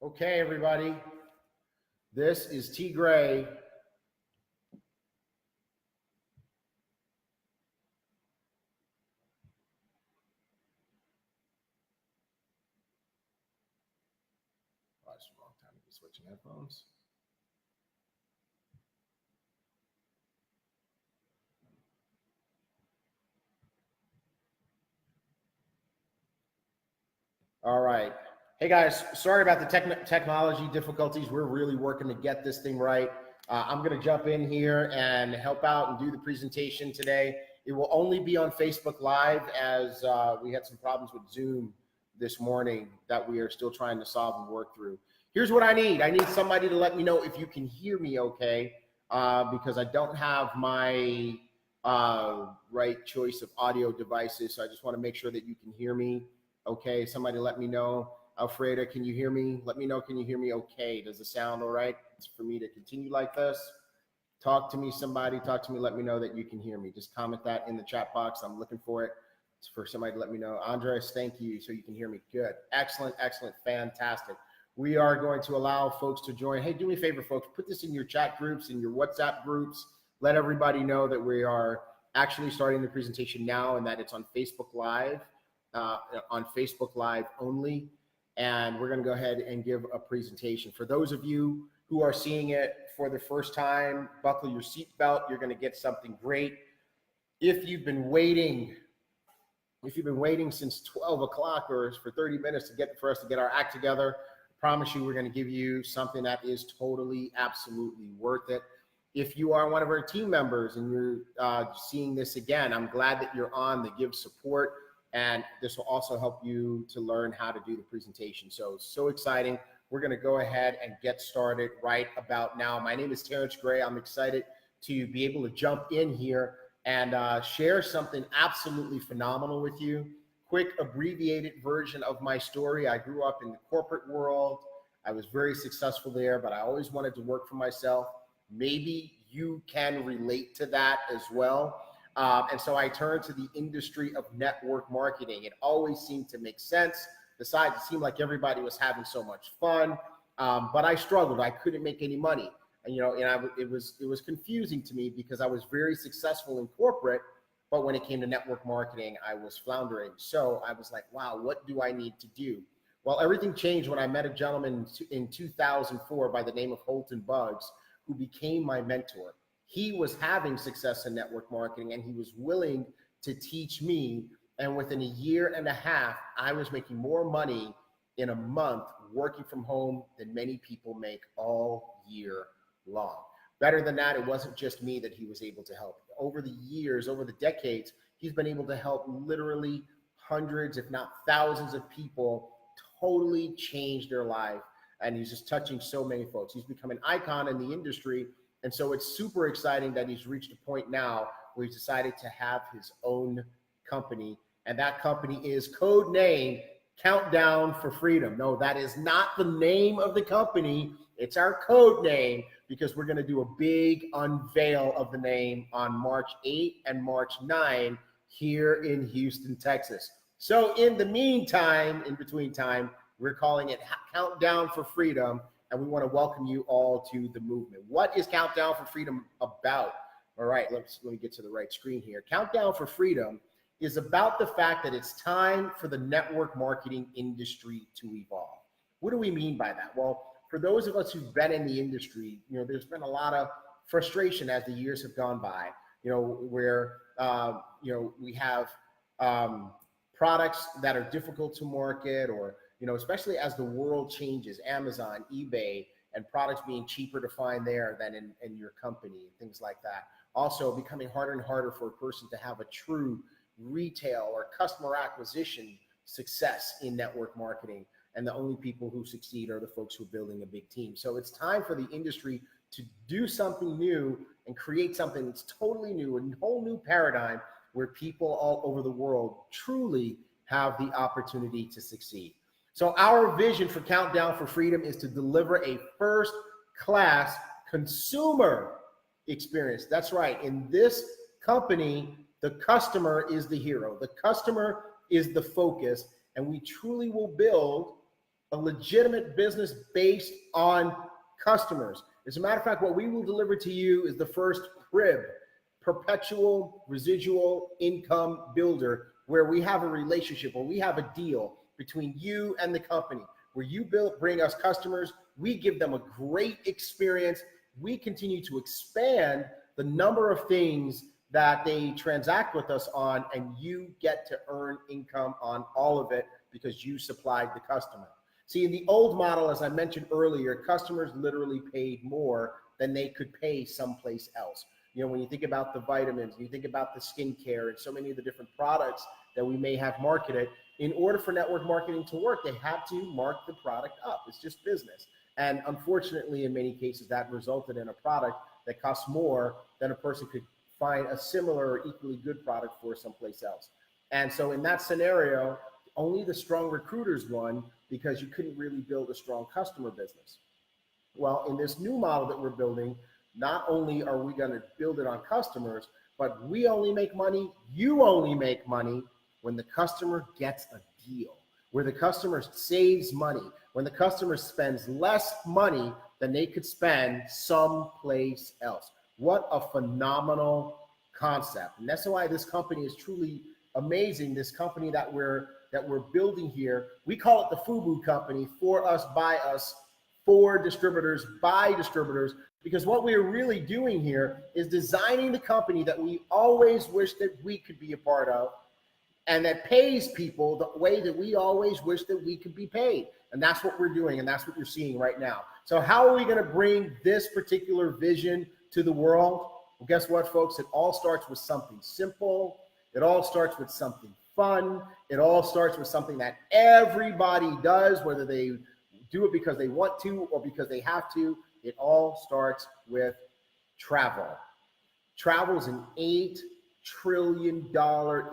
Okay, everybody, this is T. Gray. Oh, it's the wrong time to be switching headphones. All right. Hey guys, sorry about the technology difficulties. We're really working to get this thing right. I'm going to jump in here and help out and do the presentation today. It will only be on Facebook Live as we had some problems with Zoom this morning that we are still trying to solve and work through. Here's what I need. I need somebody to let me know if you can hear me okay, because I don't have my right choice of audio devices. So I just want to make sure that you can hear me. Okay, somebody let me know. Alfreda, can you hear me? Let me know, can you hear me okay? Does it sound all right? It's for me to continue like this. Talk to me, somebody, talk to me, let me know that you can hear me. Just comment that in the chat box. I'm looking for it. It's for somebody to let me know. Andres, thank you, so you can hear me. Good, excellent, excellent, fantastic. We are going to allow folks to join. Hey, do me a favor, folks, put this in your chat groups, in your WhatsApp groups. Let everybody know that we are actually starting the presentation now and that it's on Facebook Live. On Facebook Live only, and we're going to go ahead and give a presentation. For those of you who are seeing it for the first time, buckle your seatbelt. You're going to get something great. If you've been waiting since 12 o'clock or for 30 minutes for us to get our act together, I promise you we're going to give you something that is totally, absolutely worth it. If you are one of our team members and you're seeing this again, I'm glad that you're on to give support. And this will also help you to learn how to do the presentation. So exciting. We're going to go ahead and get started right about now. My name is Terrence Gray. I'm excited to be able to jump in here and share something absolutely phenomenal with you. Quick abbreviated version of my story. I grew up in the corporate world. I was very successful there, but I always wanted to work for myself. Maybe you can relate to that as well. And so I turned to the industry of network marketing. It always seemed to make sense. Besides, it seemed like everybody was having so much fun, but I struggled. I couldn't make any money, and it was confusing to me because I was very successful in corporate, but when it came to network marketing, I was floundering. So I was like, wow, what do I need to do? Well, everything changed when I met a gentleman in 2004 by the name of Holton Buggs, who became my mentor. He was having success in network marketing and he was willing to teach me. And within a year and a half, I was making more money in a month working from home than many people make all year long. Better than that, it wasn't just me that he was able to help. Over the years, over the decades, he's been able to help literally hundreds, if not thousands of people totally change their life. And he's just touching so many folks. He's become an icon in the industry. And so it's super exciting that he's reached a point now where he's decided to have his own company. And that company is codenamed Countdown4Freedom. No, that is not the name of the company. It's our code name because we're going to do a big unveil of the name on March 8 and March 9 here in Houston, Texas. So in the meantime, in between time, we're calling it Countdown4Freedom. And we want to welcome you all to the movement. What is Countdown4Freedom about? All right, let me get to the right screen here. Countdown4Freedom is about the fact that it's time for the network marketing industry to evolve. What do we mean by that? Well, for those of us who've been in the industry, there's been a lot of frustration as the years have gone by, where, we have products that are difficult to market or, especially as the world changes, Amazon, eBay, and products being cheaper to find there than in your company and things like that. Also becoming harder and harder for a person to have a true retail or customer acquisition success in network marketing. And the only people who succeed are the folks who are building a big team. So it's time for the industry to do something new and create something that's totally new, a whole new paradigm where people all over the world truly have the opportunity to succeed. So our vision for Countdown4Freedom is to deliver a first-class consumer experience. That's right. In this company, the customer is the hero. The customer is the focus, and we truly will build a legitimate business based on customers. As a matter of fact, what we will deliver to you is the first PRIB, perpetual residual income builder, where we have a relationship, where we have a deal between you and the company, where you bring us customers, we give them a great experience, we continue to expand the number of things that they transact with us on, and you get to earn income on all of it because you supplied the customer. See, in the old model, as I mentioned earlier, customers literally paid more than they could pay someplace else. You know, when you think about the vitamins, you think about the skincare and so many of the different products that we may have marketed, in order for network marketing to work, they have to mark the product up. It's just business. And unfortunately, in many cases, that resulted in a product that costs more than a person could find a similar or equally good product for someplace else. And so in that scenario, only the strong recruiters won because you couldn't really build a strong customer business. Well, in this new model that we're building, not only are we going to build it on customers, but we only make money, you only make money when the customer gets a deal, where the customer saves money, when the customer spends less money than they could spend someplace else. What a phenomenal concept. And that's why this company is truly amazing. This company that we're building here, we call it the FUBU company, for us, by us, for distributors, by distributors, because what we're really doing here is designing the company that we always wish that we could be a part of, and that pays people the way that we always wish that we could be paid. And that's what we're doing, and that's what you're seeing right now. So how are we going to bring this particular vision to the world? Well, guess what, folks? It all starts with something simple. It all starts with something fun. It all starts with something that everybody does, whether they do it because they want to or because they have to. It all starts with travel. Travel is an $8 trillion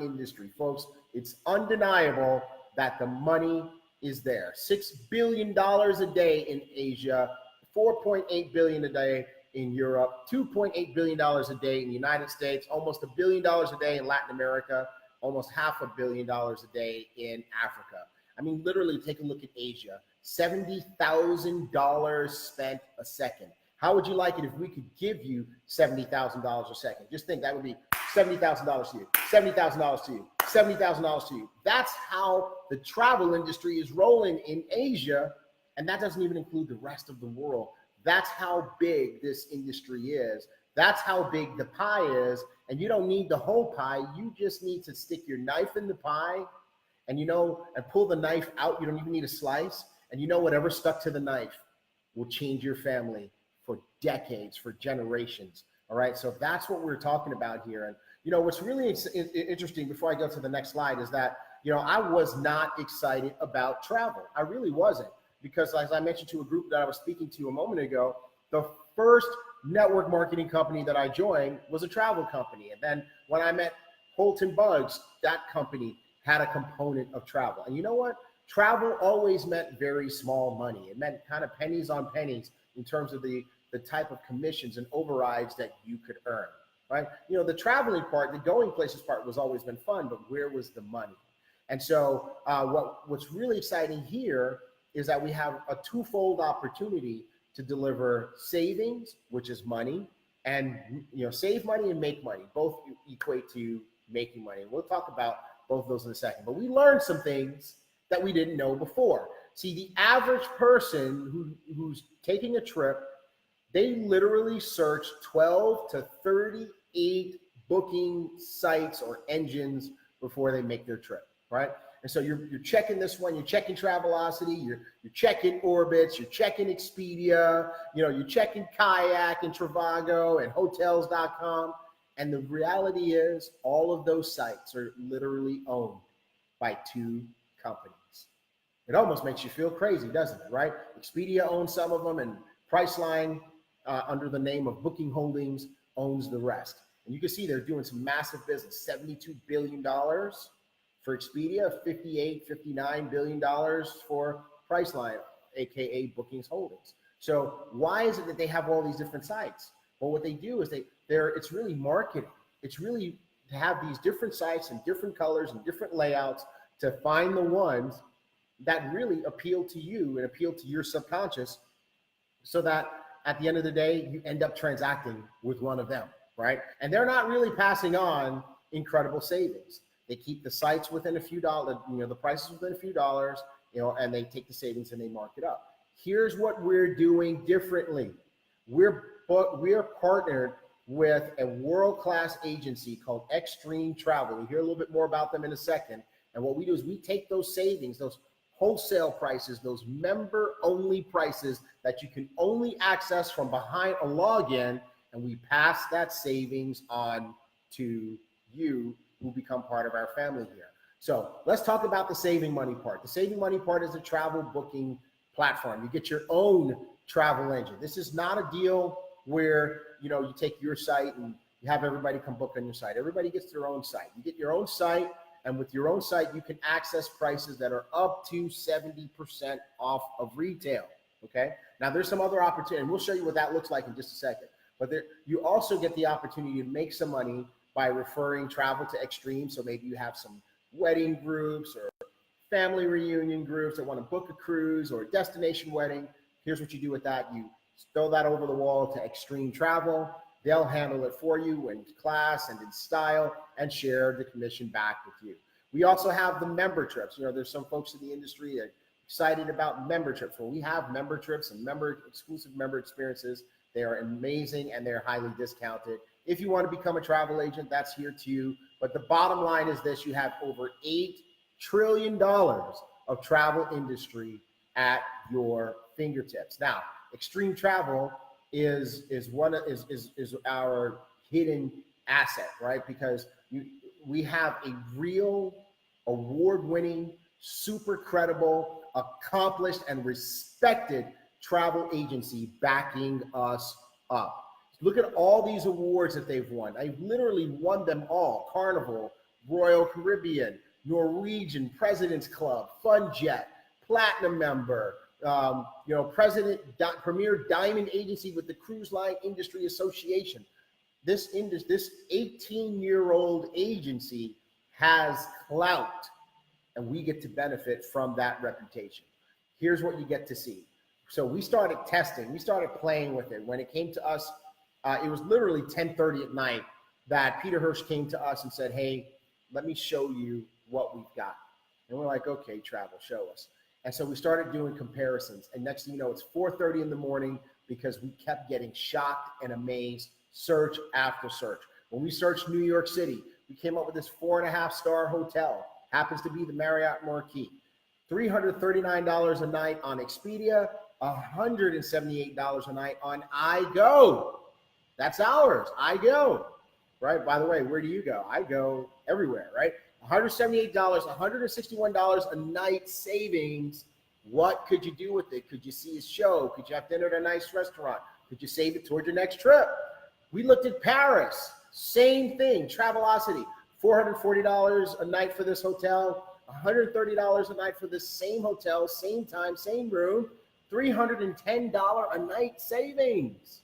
industry, folks. It's undeniable that the money is there. $6 billion a day in Asia, 4.8 billion a day in Europe, $2.8 billion a day in the United States, almost $1 billion a day in Latin America, almost $500 million a day in Africa. I mean, literally take a look at Asia, $70,000 spent a second. How would you like it if we could give you $70,000 a second? Just think, that would be $70,000 to you, $70,000 to you, $70,000 to you. That's how the travel industry is rolling in Asia, and that doesn't even include the rest of the world. That's how big this industry is. That's how big the pie is, and you don't need the whole pie. You just need to stick your knife in the pie, and and pull the knife out. You don't even need a slice, and whatever stuck to the knife will change your family for decades, for generations. All right, so that's what we're talking about here. And what's really interesting, before I go to the next slide, is that I was not excited about travel. I really wasn't, because as I mentioned to a group that I was speaking to a moment ago, the first network marketing company that I joined was a travel company. And then when I met Holton Buggs, that company had a component of travel. And you know what? Travel always meant very small money. It meant kind of pennies on pennies in terms of the type of commissions and overrides that you could earn, right? The traveling part, the going places part was always been fun, but where was the money? And so what's really exciting here is that we have a twofold opportunity to deliver savings, which is money, and save money and make money. Both equate to making money. We'll talk about both of those in a second. But we learned some things that we didn't know before. See, the average person who's taking a trip, they literally search 12 to 38 booking sites or engines before they make their trip, right? And so you're checking this one, you're checking Travelocity, you're checking Orbitz, you're checking Expedia, you're checking Kayak and Trivago and Hotels.com. And the reality is all of those sites are literally owned by two companies. It almost makes you feel crazy, doesn't it, right? Expedia owns some of them, and Priceline, under the name of Booking Holdings, owns the rest. And you can see they're doing some massive business, $72 billion for Expedia, $59 billion for Priceline, AKA Bookings Holdings. So why is it that they have all these different sites? Well, what they do is it's really marketing. It's really to have these different sites and different colors and different layouts to find the ones that really appeal to you and appeal to your subconscious, so that at the end of the day, you end up transacting with one of them, right? And they're not really passing on incredible savings. They keep the sites within a few dollars, the prices within a few dollars, and they take the savings and they mark it up. Here's what we're doing differently. We're partnered with a world-class agency called Extreme Travel. You'll hear a little bit more about them in a second. And what we do is we take those savings, those wholesale prices, those member-only prices that you can only access from behind a login, and we pass that savings on to you who become part of our family here. So let's talk about the saving money part. The saving money part is a travel booking platform. You get your own travel engine. This is not a deal where you take your site and you have everybody come book on your site. Everybody gets their own site. You get your own site, and with your own site, you can access prices that are up to 70% off of retail. Okay. Now there's some other opportunity, and we'll show you what that looks like in just a second. But you also get the opportunity to make some money by referring travel to Extreme. So maybe you have some wedding groups or family reunion groups that want to book a cruise or a destination wedding. Here's what you do with that. You throw that over the wall to Extreme Travel. They'll handle it for you in class and in style and share the commission back with you. We also have the member trips. There's some folks in the industry that are excited about member trips. Well, we have member trips and exclusive member experiences. They are amazing and they're highly discounted. If you want to become a travel agent, that's here too. But the bottom line is this: you have over $8 trillion of travel industry at your fingertips. Now, Extreme Travel is our hidden asset, right? Because we have a real award-winning, super credible, accomplished, and respected travel agency backing us up. Look at all these awards that they've won. I've literally won them all: Carnival, Royal Caribbean, Norwegian, President's Club, FunJet, Platinum member, Premier Diamond Agency with the Cruise Line Industry Association. This 18-year-old agency has clout, and we get to benefit from that reputation. Here's what you get to see. So we started testing. We started playing with it. When it came to us, it was literally 10:30 at night that Peter Hirsch came to us and said, "Hey, let me show you what we've got." And we're like, "Okay, travel, show us." And so we started doing comparisons. And next thing you know, it's 4:30 in the morning because we kept getting shocked and amazed, search after search. When we searched New York City, we came up with this 4.5-star hotel. Happens to be the Marriott Marquis. $339 a night on Expedia, $178 a night on iGo. That's ours, iGo, right? By the way, where do you go? I go everywhere, right? $178, $161 a night savings. What could you do with it? Could you see a show? Could you have dinner at a nice restaurant? Could you save it towards your next trip? We looked at Paris, same thing, Travelocity, $440 a night for this hotel, $130 a night for this same hotel, same time, same room, $310 a night savings.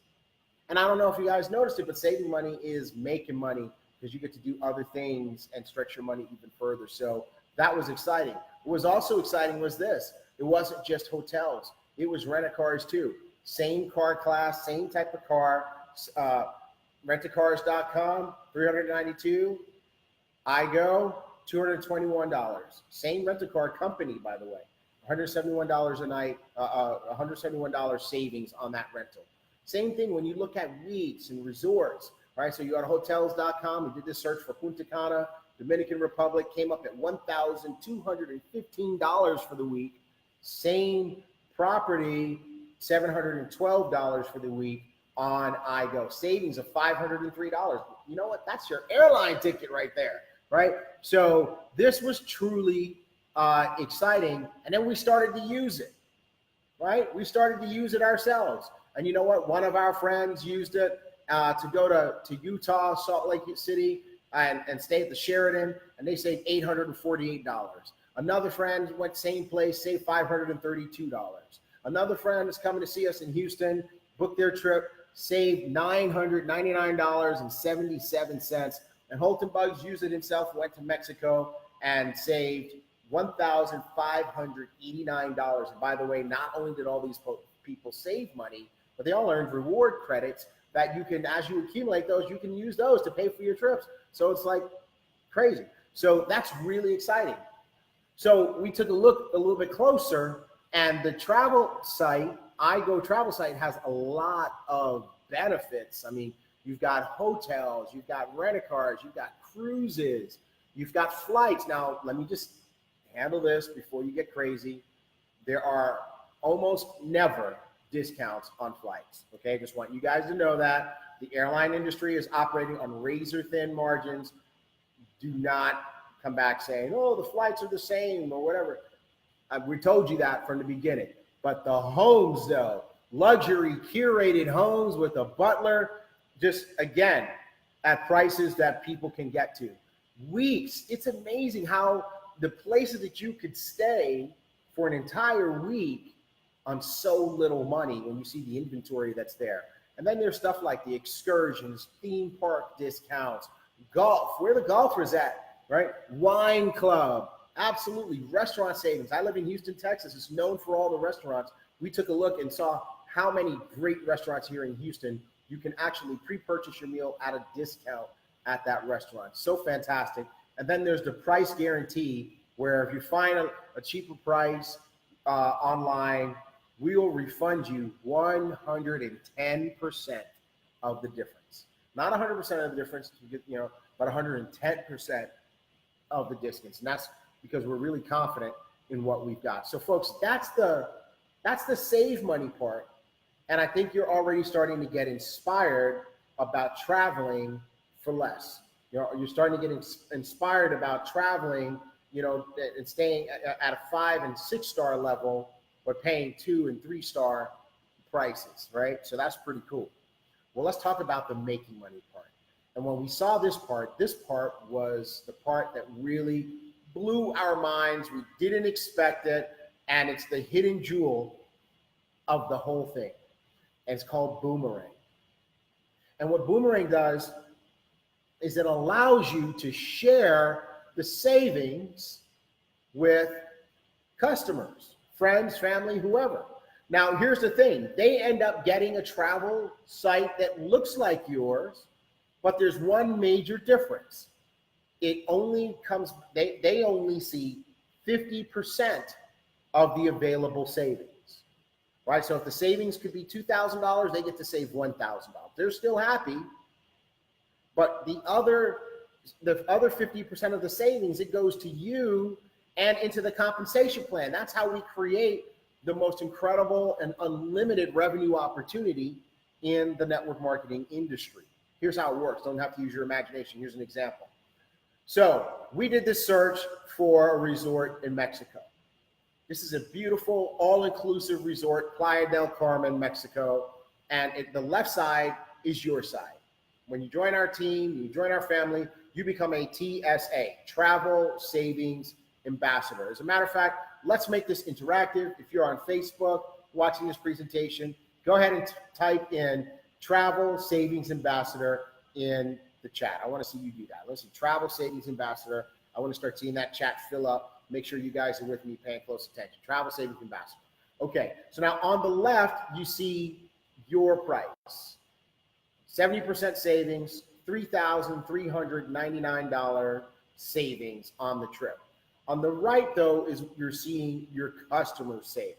And I don't know if you guys noticed it, but saving money is making money because you get to do other things and stretch your money even further. So that was exciting. What was also exciting was this. It wasn't just hotels. It was rent-a-cars too. Same car class, same type of car. Rentacars.com, $392. iGo, $221. Same rent-a-car company, by the way. $171 a night, $171 savings on that rental. Same thing when you look at weeks and resorts, right? So you go to hotels.com, we did this search for Punta Cana, Dominican Republic, came up at $1,215 for the week. Same property, $712 for the week on iGo. Savings of $503. You know what? That's your airline ticket right there, right? So this was truly exciting. And then we started to use it, right? We started to use it ourselves. And you know what? One of our friends used it to go to Utah, Salt Lake City, and stay at the Sheraton, and they saved $848. Another friend went same place, saved $532. Another friend is coming to see us in Houston, booked their trip, saved $999.77. And Holton Buggs used it himself, went to Mexico and saved $1,589. And by the way, not only did all these people save money, but they all earned reward credits that you can, as you accumulate those, you can use those to pay for your trips. So it's like crazy. So that's really exciting. So we took a look a little bit closer, and the travel site, iGo travel site, has a lot of benefits. I mean, you've got hotels, you've got rent-a-cars, you've got cruises, you've got flights. Now, let me just handle this before you get crazy. There are almost never discounts on flights, okay? Just want you guys to know that. The airline industry is operating on razor-thin margins. Do not come back saying, oh, the flights are the same or whatever. We told you that from the beginning. But the homes, though, luxury curated homes with a butler, just again, at prices that people can get to. Weeks, it's amazing how the places that you could stay for an entire week on so little money when you see the inventory that's there. And then there's stuff like the excursions, theme park discounts, golf, where the golfers at, right? Wine club, absolutely. Restaurant savings. I live in Houston, Texas. It's known for all the restaurants. We took a look and saw how many great restaurants here in Houston you can actually pre-purchase your meal at a discount at that restaurant. So fantastic. And then there's the price guarantee, where if you find a cheaper price online, we will refund you 110% of the difference. Not 100% of the difference, but 110% of the distance. And that's because we're really confident in what we've got. So folks, that's the save money part. And I think you're already starting to get inspired about traveling for less. You're starting to get inspired about traveling, and staying at a 5- and 6-star level, but paying 2- and 3-star prices, right? So that's pretty cool. Well, let's talk about the making money part. And when we saw this part was the part that really blew our minds. We didn't expect it, and it's the hidden jewel of the whole thing. And it's called Boomerang. And what Boomerang does is it allows you to share the savings with customers, friends, family, whoever. Now, here's the thing. They end up getting a travel site that looks like yours, but there's one major difference. It only comes, they only see 50% of the available savings, right? So if the savings could be $2,000, they get to save $1,000. They're still happy, but the other 50% of the savings, it goes to you and into the compensation plan. That's how we create the most incredible and unlimited revenue opportunity in the network marketing industry. Here's how it works. Don't have to use your imagination. Here's an example. So we did this search for a resort in Mexico. This is a beautiful, all-inclusive resort, Playa del Carmen, Mexico. And the left side is your side. When you join our team, you join our family, you become a TSA, Travel Savings Ambassador. As a matter of fact, let's make this interactive. If you're on Facebook watching this presentation, go ahead and type in Travel Savings Ambassador in the chat. I want to see you do that. Let's see, Travel Savings Ambassador. I want to start seeing that chat fill up. Make sure you guys are with me, paying close attention. Travel Savings Ambassador. Okay, so now on the left, you see your price. 70% savings, $3,399 savings on the trip. On the right, though, is you're seeing your customer savings.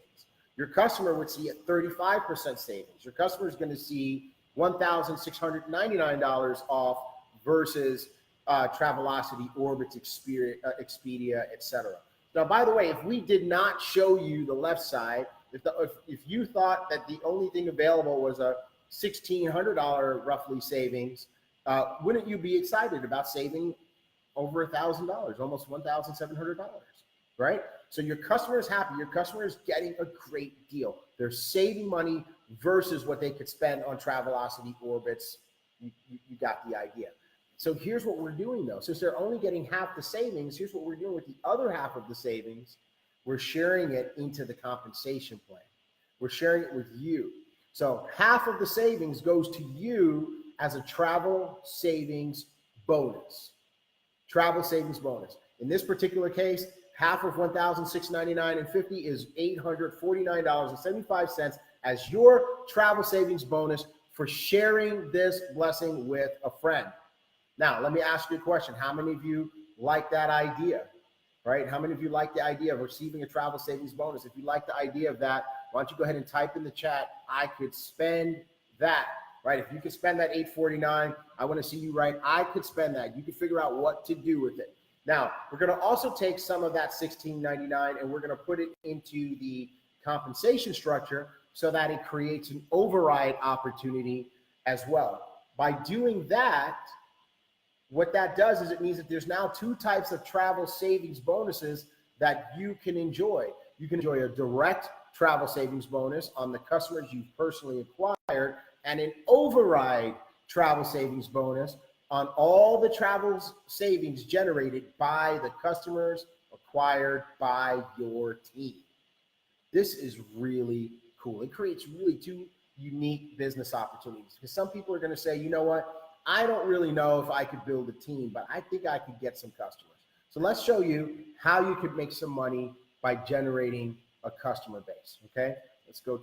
Your customer would see a 35% savings. Your customer is going to see $1,699 off versus Travelocity, Orbitz, Expedia, etc. Now, by the way, if we did not show you the left side, if you thought that the only thing available was a $1,600 roughly savings, wouldn't you be excited about saving over $1,000, almost $1,700, right? So your customer is happy. Your customer is getting a great deal. They're saving money versus what they could spend on Travelocity, Orbitz. You got the idea. So here's what we're doing, though. Since they're only getting half the savings, here's what we're doing with the other half of the savings. We're sharing it into the compensation plan. We're sharing it with you. So half of the savings goes to you as a travel savings bonus. Travel savings bonus. In this particular case, half of $1,699.50 is $849.75 as your travel savings bonus for sharing this blessing with a friend. Now, let me ask you a question. How many of you like that idea, right? How many of you like the idea of receiving a travel savings bonus? If you like the idea of that, why don't you go ahead and type in the chat, I could spend that, right? If you could spend that $849, I want to see you write, I could spend that. You can figure out what to do with it. Now, we're going to also take some of that $16.99 and we're going to put it into the compensation structure so that it creates an override opportunity as well. By doing that, what that does is it means that there's now two types of travel savings bonuses that you can enjoy. You can enjoy a direct travel savings bonus on the customers you've personally acquired and an override travel savings bonus on all the travel savings generated by the customers acquired by your team. This is really cool. It creates really two unique business opportunities because some people are going to say, you know what, I don't really know if I could build a team, but I think I could get some customers. So let's show you how you could make some money by generating a customer base. Okay, let's go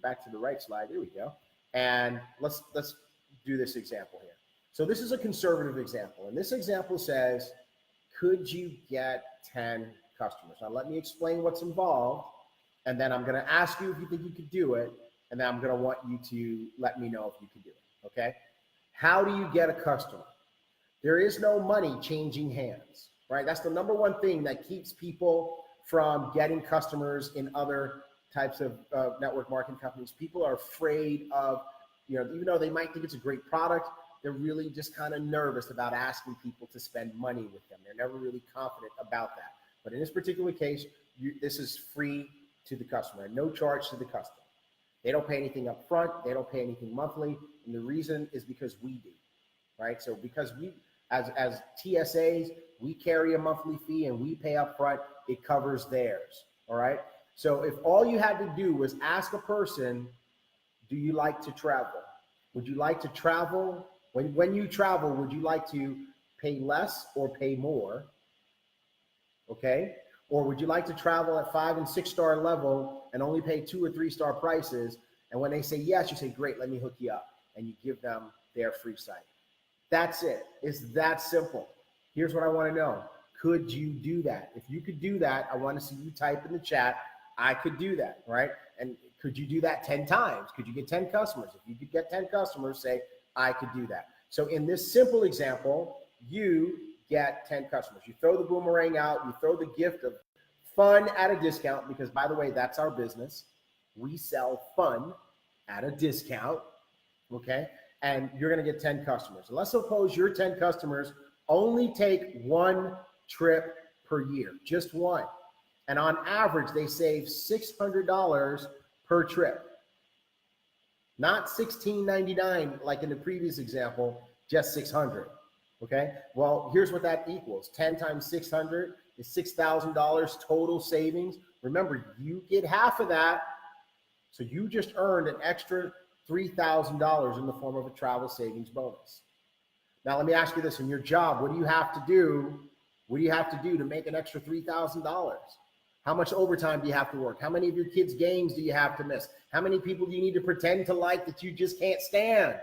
back to the right slide. There we go. And let's do this example here. So this is a conservative example. And this example says, could you get 10 customers? Now let me explain what's involved. And then I'm going to ask you if you think you could do it. And then I'm going to want you to let me know if you can do it. Okay. How do you get a customer? There is no money changing hands, right? That's the number one thing that keeps people from getting customers in other types of network marketing companies. People are afraid of, even though they might think it's a great product, they're really just kind of nervous about asking people to spend money with them. They're never really confident about that. But in this particular case, this is free to the customer, no charge to the customer. They don't pay anything up front. They don't pay anything monthly. And the reason is because we do, right? So because we, as TSAs, we carry a monthly fee and we pay up front, it covers theirs, all right? So if all you had to do was ask a person, do you like to travel? Would you like to travel? When you travel, would you like to pay less or pay more? Okay? Or would you like to travel at 5- and 6-star level and only pay 2- or 3-star prices? And when they say yes, you say, great, let me hook you up. And you give them their free site. That's it. It's that simple. Here's what I want to know. Could you do that? If you could do that, I want to see you type in the chat, I could do that, right? And could you do that 10 times? Could you get 10 customers? If you could get 10 customers, say, I could do that. So in this simple example, you get 10 customers. You throw the boomerang out, you throw the gift of fun at a discount, because by the way, that's our business. We sell fun at a discount, okay? And you're gonna get 10 customers. And let's suppose your 10 customers only take one trip per year, just one. And on average, they save $600 per trip. Not $16.99 like in the previous example, just $600. Okay, well, here's what that equals. 10 times 600 is $6,000 total savings. Remember, you get half of that. So you just earned an extra $3,000 in the form of a travel savings bonus. Now, let me ask you this. In your job, what do you have to do? What do you have to do to make an extra $3,000? How much overtime do you have to work? How many of your kids' games do you have to miss? How many people do you need to pretend to like that you just can't stand?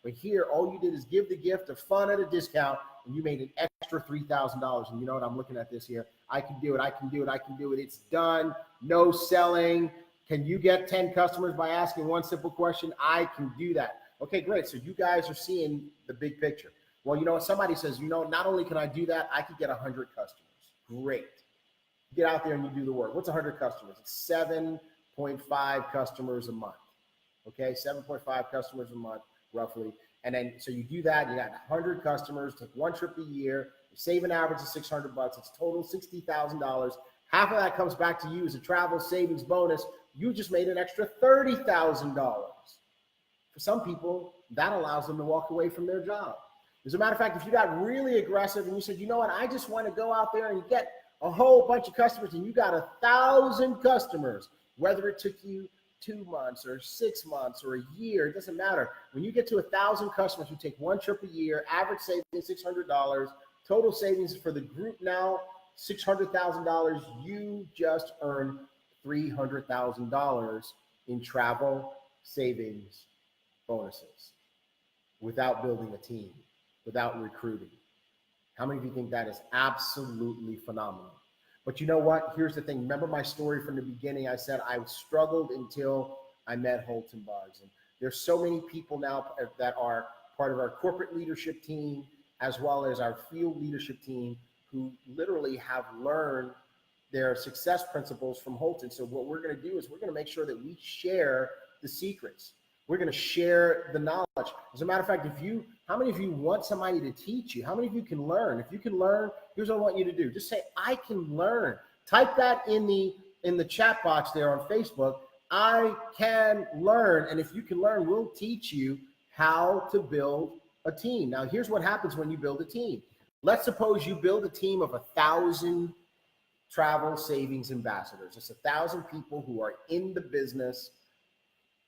But here, all you did is give the gift of fun at a discount, and you made an extra $3,000. And you know what? I'm looking at this here. I can do it. I can do it. I can do it. It's done. No selling. Can you get 10 customers by asking one simple question? I can do that. Okay, great. So you guys are seeing the big picture. Well, you know what? Somebody says, not only can I do that, I could get 100 customers. Great. Get out there and you do the work. What's 100 customers? It's 7.5 customers a month. Okay, 7.5 customers a month, roughly. And then, so you do that, you got 100 customers, take one trip a year, you save an average of $600, it's total $60,000. Half of that comes back to you as a travel savings bonus. You just made an extra $30,000. For some people, that allows them to walk away from their job. As a matter of fact, if you got really aggressive and you said, you know what, I just want to go out there and get a whole bunch of customers, and you got 1,000 customers, whether it took you 2 months or 6 months or a year, it doesn't matter. When you get to 1,000 customers, you take one trip a year, average savings $600, total savings for the group now $600,000, you just earned $300,000 in travel savings bonuses without building a team, without recruiting. How many of you think that is absolutely phenomenal? But you know what? Here's the thing. Remember my story from the beginning. I said I struggled until I met Holton Buggs. And there's so many people now that are part of our corporate leadership team, as well as our field leadership team, who literally have learned their success principles from Holton. So what we're going to do is we're going to make sure that we share the secrets. We're going to share the knowledge. As a matter of fact, how many of you want somebody to teach you? How many of you can learn? If you can learn, here's what I want you to do. Just say, I can learn. Type that in the chat box there on Facebook. I can learn. And if you can learn, we'll teach you how to build a team. Now, here's what happens when you build a team. Let's suppose you build a team of 1,000 travel savings ambassadors. It's 1,000 people who are in the business,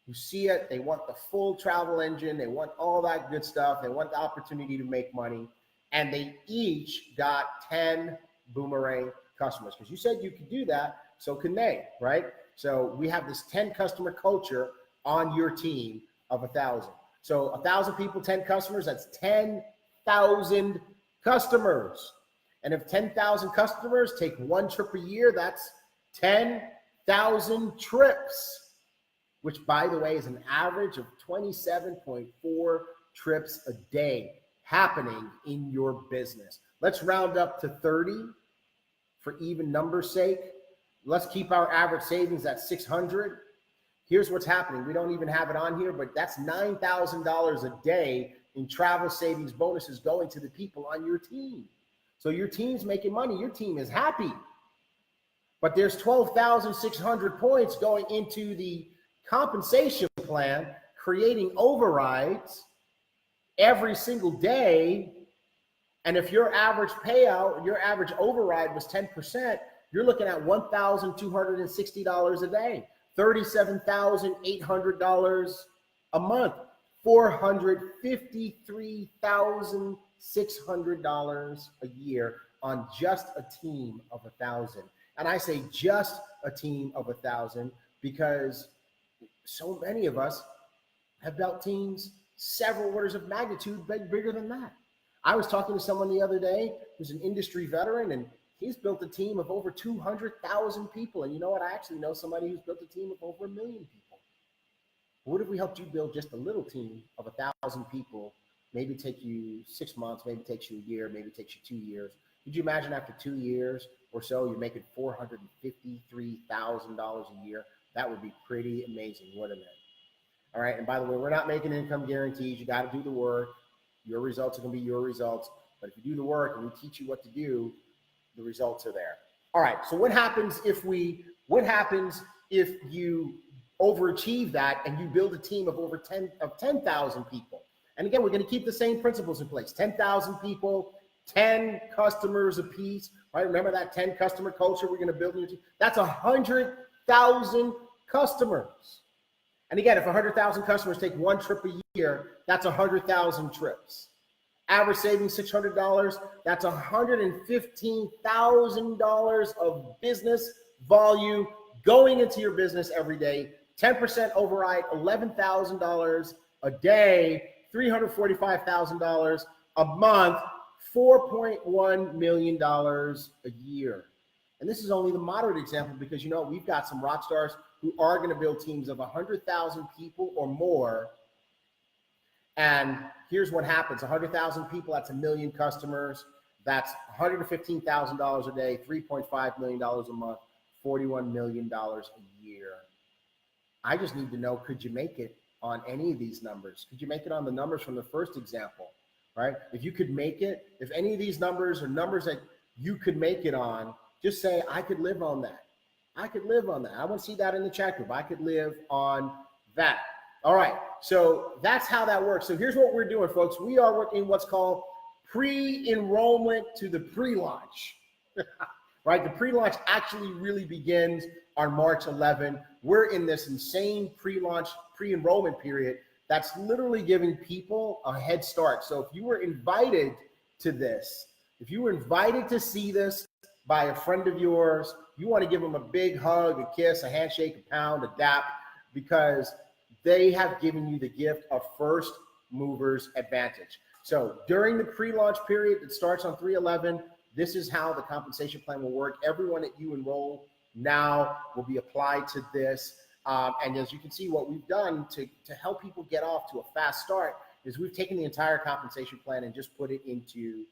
who see it. They want the full travel engine. They want all that good stuff. They want the opportunity to make money. And they each got 10 boomerang customers. Because you said you could do that, so can they, right? So we have this 10 customer culture on your team of 1,000. So 1,000 people, 10 customers, that's 10,000 customers. And if 10,000 customers take one trip a year, that's 10,000 trips, which, by the way, is an average of 27.4 trips a day happening in your business. Let's round up to 30 for even numbers' sake. Let's keep our average savings at 600. Here's what's happening. We don't even have it on here, but that's $9,000 a day in travel savings bonuses going to the people on your team. So your team's making money. Your team is happy. But there's 12,600 points going into the compensation plan, creating overrides every single day. And if your average payout, your average override was 10%, you're looking at $1,260 a day, $37,800 a month, $453,600 a year on just a team of 1,000. And I say just a team of 1,000 because so many of us have built teams several orders of magnitude bigger than that. I was talking to someone the other day who's an industry veteran, and he's built a team of over 200,000 people. And you know what? I actually know somebody who's built a team of over 1 million people. What if we helped you build just a little team of 1,000 people? Maybe take you 6 months, maybe takes you a year, maybe takes you 2 years. Could you imagine after 2 years or so, you're making $453,000 a year? That would be pretty amazing, wouldn't it? All right. And by the way, we're not making income guarantees. You got to do the work. Your results are going to be your results. But if you do the work and we teach you what to do, the results are there. All right. So what happens if you overachieve that and you build a team of over 10,000 people? And again, we're going to keep the same principles in place. 10,000 people, 10 customers apiece, right? Remember that 10 customer culture we're going to build in your team? That's 100,000 customers. And again, if 100,000 customers take one trip a year, that's 100,000 trips. Average savings $600, that's $115,000 of business volume going into your business every day. 10% override, $11,000 a day, $345,000 a month, $4.1 million a year. And this is only the moderate example because, you know, we've got some rock stars who are going to build teams of 100,000 people or more. And here's what happens. 100,000 people, that's 1 million customers. That's $115,000 a day, $3.5 million a month, $41 million a year. I just need to know, could you make it on any of these numbers? Could you make it on the numbers from the first example, right? If you could make it, if any of these numbers are numbers that you could make it on, just say, I could live on that. I could live on that. I want to see that in the chat group. I could live on that. All right. So that's how that works. So here's what we're doing, folks. We are working what's called pre-enrollment to the pre-launch, right? The pre-launch actually really begins on March 11. We're in this insane pre-launch, pre-enrollment period that's literally giving people a head start. So if you were invited to this, if you were invited to see this, by a friend of yours, you want to give them a big hug, a kiss, a handshake, a pound, a dap, because they have given you the gift of first movers advantage. So during the pre-launch period that starts on 3/11, this is how the compensation plan will work. Everyone that you enroll now will be applied to this. And as you can see, what we've done to help people get off to a fast start is we've taken the entire compensation plan and just put it into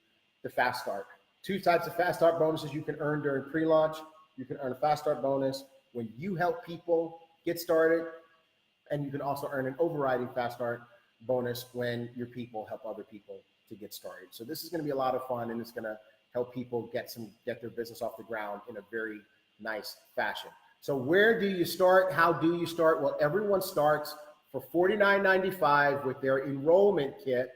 the fast start. 2 types of fast start bonuses you can earn during pre-launch. You can earn a fast start bonus when you help people get started, and you can also earn an overriding fast start bonus when your people help other people to get started. So this is going to be a lot of fun, and it's going to help people get their business off the ground in a very nice fashion. So where do you start? How do you start? Well, everyone starts for $49.95 with their enrollment kit,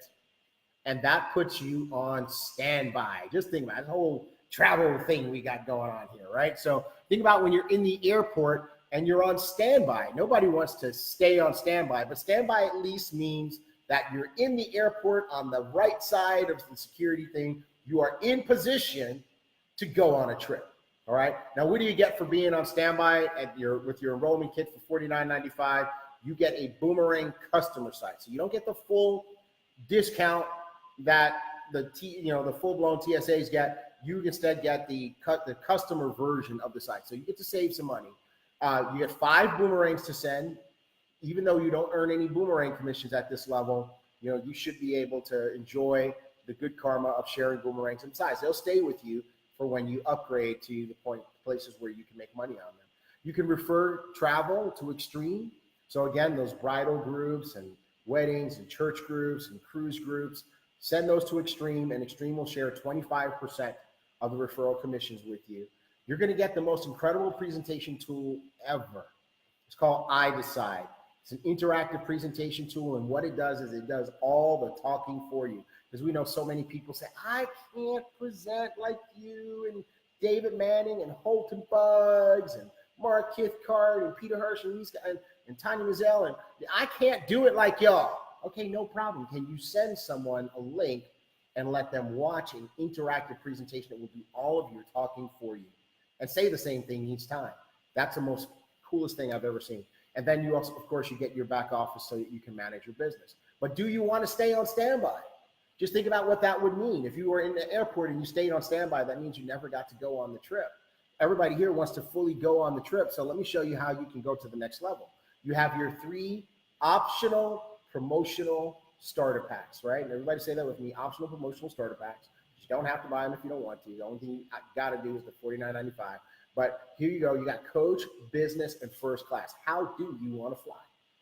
and that puts you on standby. Just think about the whole travel thing we got going on here, right? So think about when you're in the airport and you're on standby. Nobody wants to stay on standby, but standby at least means that you're in the airport on the right side of the security thing. You are in position to go on a trip. All right. Now, what do you get for being on standby with your enrollment kit for $49.95? You get a Boomerang customer site. So you don't get the full discount that the full-blown TSAs get. You instead get the customer version of the site. So you get to save some money. You get 5 boomerangs to send. Even though you don't earn any boomerang commissions at this level, you should be able to enjoy the good karma of sharing boomerangs and size. They'll stay with you for when you upgrade to the places where you can make money on them. You can refer travel to Extreme. So again, those bridal groups and weddings and church groups and cruise groups, send those to Extreme, and Extreme will share 25% of the referral commissions with you. You're going to get the most incredible presentation tool ever. It's called iDecide. It's an interactive presentation tool, and what it does is it does all the talking for you. Because we know so many people say, I can't present like you and David Manning and Holton Buggs and Mark Cathcart and Peter Hirsch and these guys and Tanya Mazel, and I can't do it like y'all. Okay, no problem. Can you send someone a link and let them watch an interactive presentation that will do all of your talking for you and say the same thing each time? That's the most coolest thing I've ever seen. And then you also, of course, you get your back office so that you can manage your business. But do you want to stay on standby? Just think about what that would mean. If you were in the airport and you stayed on standby, that means you never got to go on the trip. Everybody here wants to fully go on the trip. So let me show you how you can go to the next level. You have your 3 optional promotional starter packs, right? And everybody say that with me, optional promotional starter packs. You don't have to buy them if you don't want to. The only thing you got to do is the $49.95. But here you go. You got coach, business, and first class. How do you want to fly?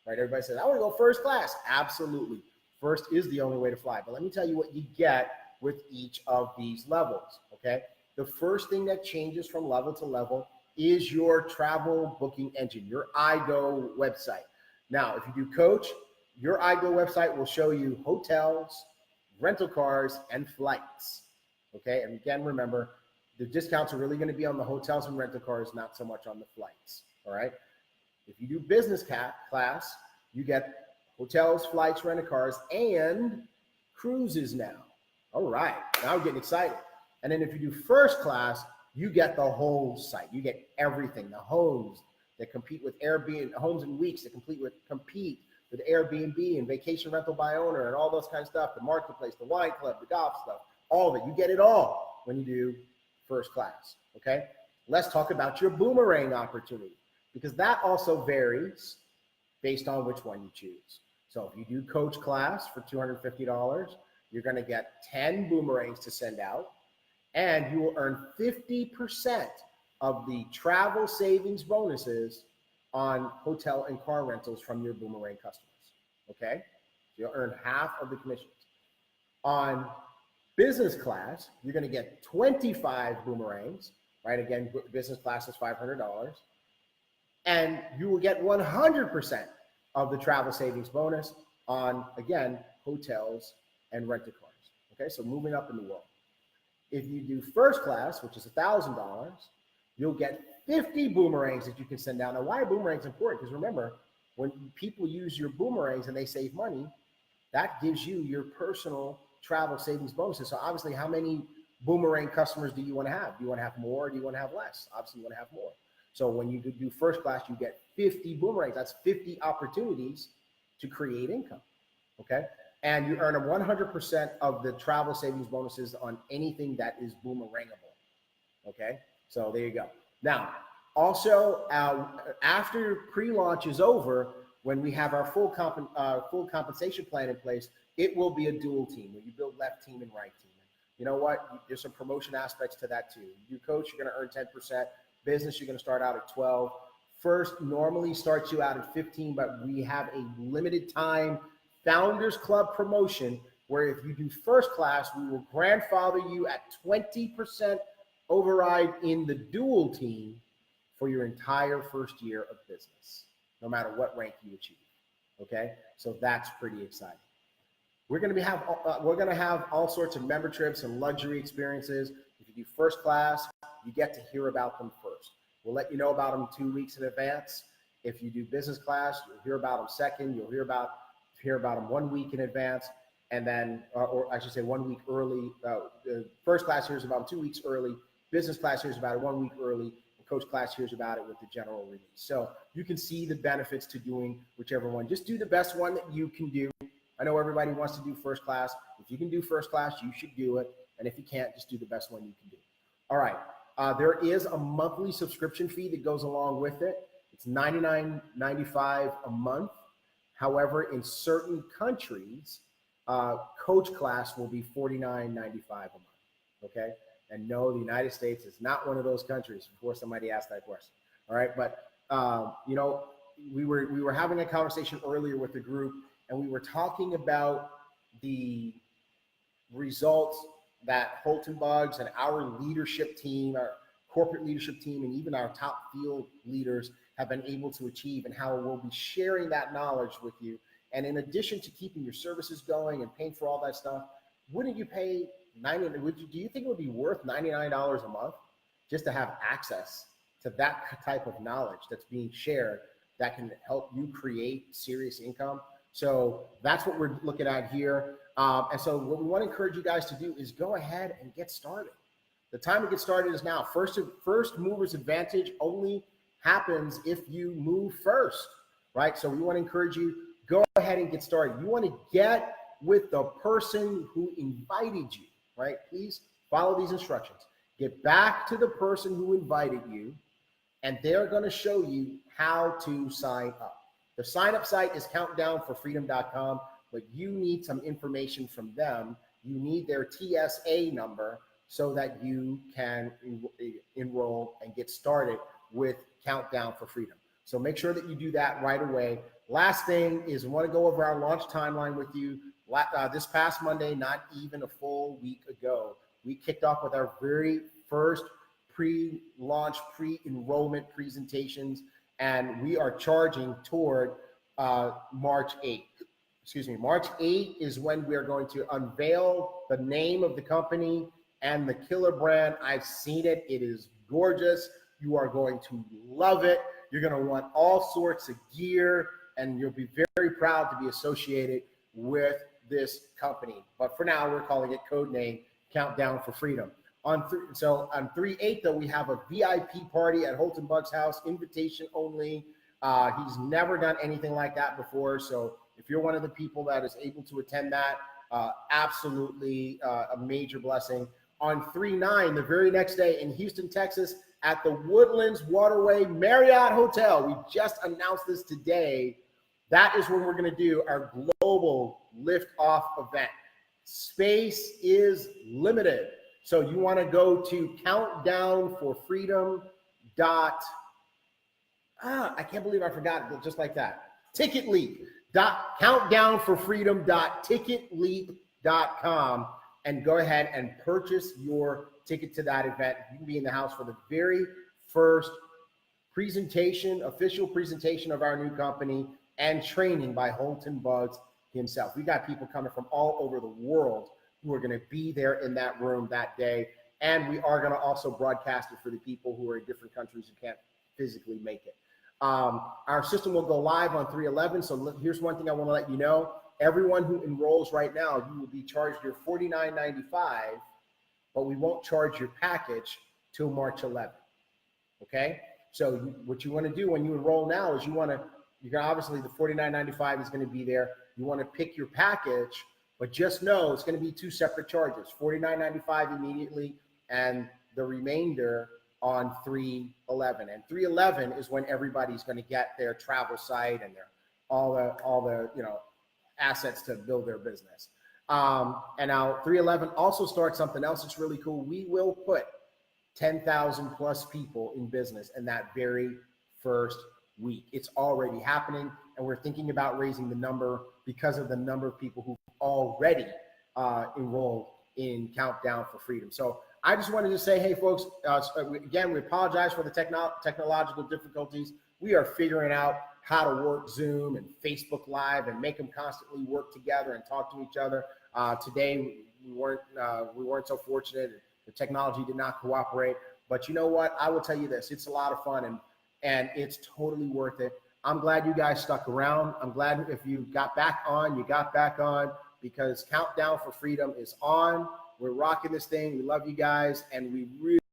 Right? Everybody says, I want to go first class. Absolutely. First is the only way to fly. But let me tell you what you get with each of these levels, okay? The first thing that changes from level to level is your travel booking engine, your iGo website. Now, if you do coach, your iGo website will show you hotels, rental cars, and flights, okay? And again, remember, the discounts are really going to be on the hotels and rental cars, not so much on the flights, all right? If you do business class, you get hotels, flights, rental cars, and cruises now. All right, now we're getting excited. And then if you do first class, you get the whole site. You get everything, the homes that compete with Airbnb, homes and weeks that compete with Airbnb and vacation rental by owner and all those kinds of stuff, the marketplace, the wine club, the golf stuff, all of it. You get it all when you do first class, okay? Let's talk about your boomerang opportunity, because that also varies based on which one you choose. So if you do coach class for $250, you're going to get 10 boomerangs to send out, and you will earn 50% of the travel savings bonuses on hotel and car rentals from your boomerang customers, okay? So you'll earn half of the commissions. On business class, you're going to get 25 boomerangs, right? Again, business class is $500, and you will get 100% of the travel savings bonus on, again, hotels and rental cars, okay? So moving up in the world. If you do first class, which is $1,000, you'll get 50 boomerangs that you can send out. Now, why are boomerangs important? Because remember, when people use your boomerangs and they save money, that gives you your personal travel savings bonuses. So obviously, how many boomerang customers do you want to have? Do you want to have more or do you want to have less? Obviously, you want to have more. So when you do first class, you get 50 boomerangs. That's 50 opportunities to create income, okay? And you earn a 100% of the travel savings bonuses on anything that is boomerangable, okay? So there you go. Now, also, after pre-launch is over, when we have our full compensation plan in place, it will be a dual team where you build left team and right team. You know what? There's some promotion aspects to that too. You coach, you're going to earn 10%. Business, you're going to start out at 12. First normally starts you out at 15, but we have a limited time Founders Club promotion where if you do first class, we will grandfather you at 20% override in the dual team for your entire first year of business, no matter what rank you achieve. Okay, so that's pretty exciting. We're going to have all sorts of member trips and luxury experiences. If you do first class, you get to hear about them first. We'll let you know about them 2 weeks in advance. If you do business class, you'll hear about them second. You'll hear about them 1 week in advance, and then, or I should say 1 week early. First class hears about them 2 weeks early. Business class hears about it 1 week early. And coach class hears about it with the general release. So you can see the benefits to doing whichever one. Just do the best one that you can do. I know everybody wants to do first class. If you can do first class, you should do it. And if you can't, just do the best one you can do. All right. There is a monthly subscription fee that goes along with it. It's $99.95 a month. However, in certain countries, coach class will be $49.95 a month. Okay. And no, the United States is not one of those countries before somebody asked that question. All right. But, you know, we were having a conversation earlier with the group, and we were talking about the results that Holton Buggs and our leadership team, our corporate leadership team, and even our top field leaders have been able to achieve, and how we'll be sharing that knowledge with you. And in addition to keeping your services going and paying for all that stuff, wouldn't you pay do you think it would be worth $99 a month just to have access to that type of knowledge that's being shared that can help you create serious income? So that's what we're looking at here. And so what we want to encourage you guys to do is go ahead and get started. The time to get started is now. First mover's advantage only happens if you move first, right? So we want to encourage you, go ahead and get started. You want to get with the person who invited you, right? Please follow these instructions. Get back to the person who invited you, and they're going to show you how to sign up. The sign up site is countdown4freedom.com, but you need some information from them. You need their TSA number so that you can enroll and get started with Countdown for Freedom. So make sure that you do that right away. Last thing is I want to go over our launch timeline with you. This past Monday, not even a full week ago, we kicked off with our very first pre-launch, pre-enrollment presentations, and we are charging toward March 8th. Excuse me, March 8th is when we are going to unveil the name of the company and the killer brand. I've seen it. It is gorgeous. You are going to love it. You're going to want all sorts of gear, and you'll be very proud to be associated with this company. But for now, we're calling it code name Countdown for Freedom. On 3/8, though, we have a VIP party at Holton Buggs' house, invitation only. He's never done anything like that before. So if you're one of the people that is able to attend that, absolutely a major blessing. On 3/9, the very next day in Houston, Texas, at the Woodlands Waterway Marriott Hotel. We just announced this today. That is when we're going to do our global lift-off event. Space is limited. So you want to go to Countdown4Freedom. I can't believe I forgot it, just like that. Countdown4Freedom.ticketleap.com, and go ahead and purchase your ticket to that event. You can be in the house for the very first presentation, official presentation of our new company, and training by Holton Buggs himself. We got people coming from all over the world who are going to be there in that room that day. And we are going to also broadcast it for the people who are in different countries who can't physically make it. Our system will go live on 3/11. So here's one thing I want to let you know. Everyone who enrolls right now, you will be charged your $49.95. but we won't charge your package till March 11th. Okay, so what you want to do when you enroll now is you're gonna obviously the $49.95 is going to be there. You want to pick your package, but just know it's going to be two separate charges: $49.95 immediately, and the remainder on 3/11. And 3/11 is when everybody's going to get their travel site and their all the assets to build their business. And now 3/11 also starts something else that's really cool. We will put 10,000 plus people in business in that very first week. It's already happening, and we're thinking about raising the number because of the number of people who've already enrolled in Countdown for Freedom. So I just wanted to say, hey, folks, again, we apologize for the technological difficulties. We are figuring out how to work Zoom and Facebook Live and make them constantly work together and talk to each other. Today, we weren't so fortunate. The technology did not cooperate, but you know what? I will tell you this: it's a lot of fun, and it's totally worth it. I'm glad you guys stuck around. I'm glad if you got back on, you got back on, because Countdown for Freedom is on. We're rocking this thing. We love you guys, and we really